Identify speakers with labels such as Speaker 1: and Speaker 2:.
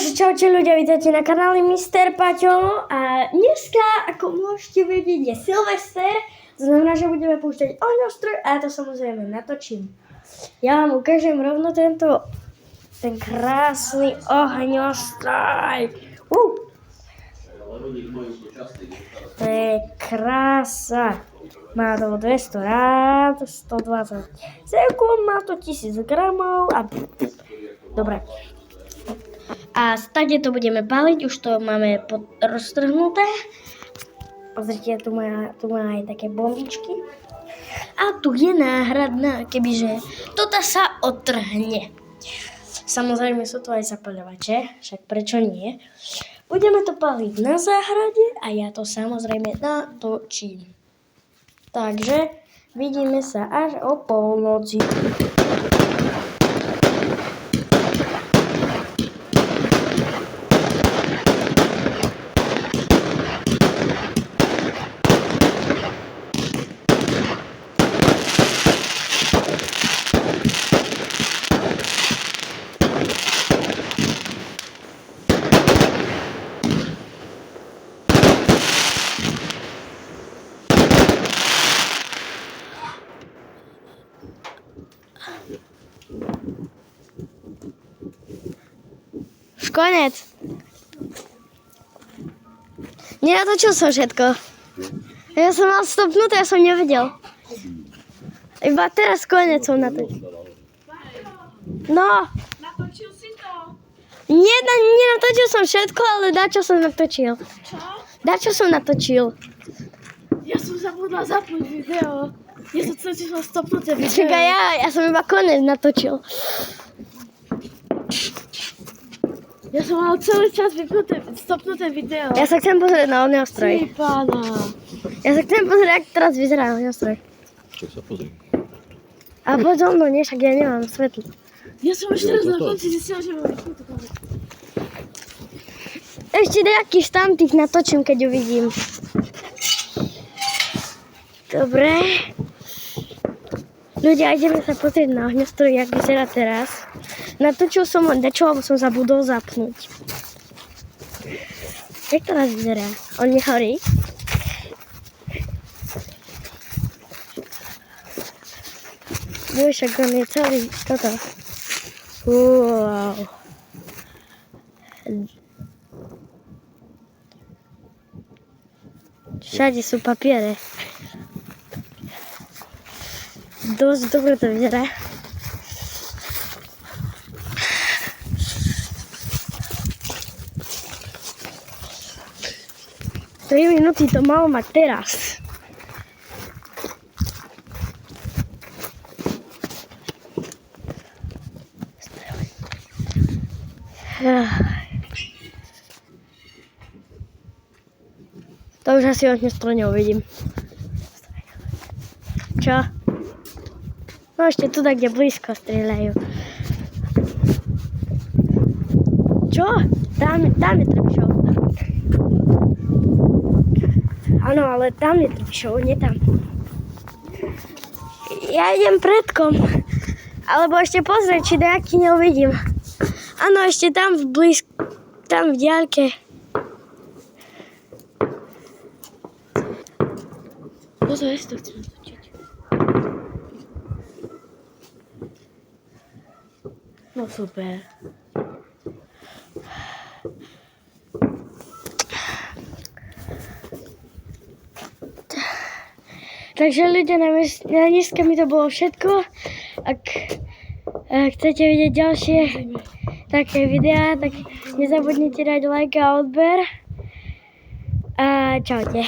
Speaker 1: Takže čaute ľudia, vítajte na kanáli Mr. Paťo a dneska, ako môžete vedieť, je Silvester, to znamená, že budeme púšťať ohňostroj a ja to samozrejme natočím. Ja vám ukážem rovno ten krásny ohňostroj. To je krása. Má to 200 rád, 120 sekúnd, má to 1000 gramov a dobre. A stade to budeme paliť, už to máme roztrhnuté. Pozrite, tu má aj také bombičky. A tu je náhradná, kebyže toto sa odtrhne. Samozrejme sú to aj zapaľovače, však prečo nie. Budeme to paliť na záhrade a ja to samozrejme natočím. Takže vidíme sa až o polnoci. Konec. Nenatočil som všetko. Ja som mal stopnuté, ja som nevedel. Iba teraz konec som natočil. No.
Speaker 2: Natočil si to?
Speaker 1: Nenatočil som všetko, ale dačo som natočil.
Speaker 2: Čo?
Speaker 1: Dačo som natočil.
Speaker 2: Ja som zabudla zapnúť video. Ja som točil stopnuté video.
Speaker 1: Čakaj, ja som iba konec natočil.
Speaker 2: Ja som mal celý čas stopnuté video.
Speaker 1: Ja sa chcem pozrieť na ohňostroj.
Speaker 2: Ty pána.
Speaker 1: Ja sa chcem pozrieť, ako teraz vyzerá ohňostroj.
Speaker 3: Čo sa pozri?
Speaker 1: A poď so mnou, nie, však ja nemám svetlo.
Speaker 2: Ja som ešte raz na konci zistila, že mám vypnutú kameru.
Speaker 1: Ešte nejaký štantých natočím, keď uvidím. Dobre. Ľudia, ideme sa pozrieť na ohňostroj, jak vyzerá teraz. Natočil som len dečo, lebo som zabudol zapnúť. Jak to nás vyzerá? On nehorí? Však on je celý toto. Wow. Všade sú papiere. Dosť dobre to vyzerá. Tri minúty to malo mať teraz. To už asi ohňostroj neuvidím. Čo? No ešte tu, kde blízko strieľajú. Čo? Tam je trepšov. Áno, ale tam je trepšov, nie tam. Ja idem predkom. Alebo ešte pozrieť, či nejaký neuvidím. Áno, ešte tam tam v diaľke.
Speaker 2: Pozor, ja si to chcem natočiť.
Speaker 1: No super. Takže ľudia, na dneska mi to bolo všetko. Ak chcete vidieť ďalšie také videá, tak nezabudnite dať like a odber. A čaute.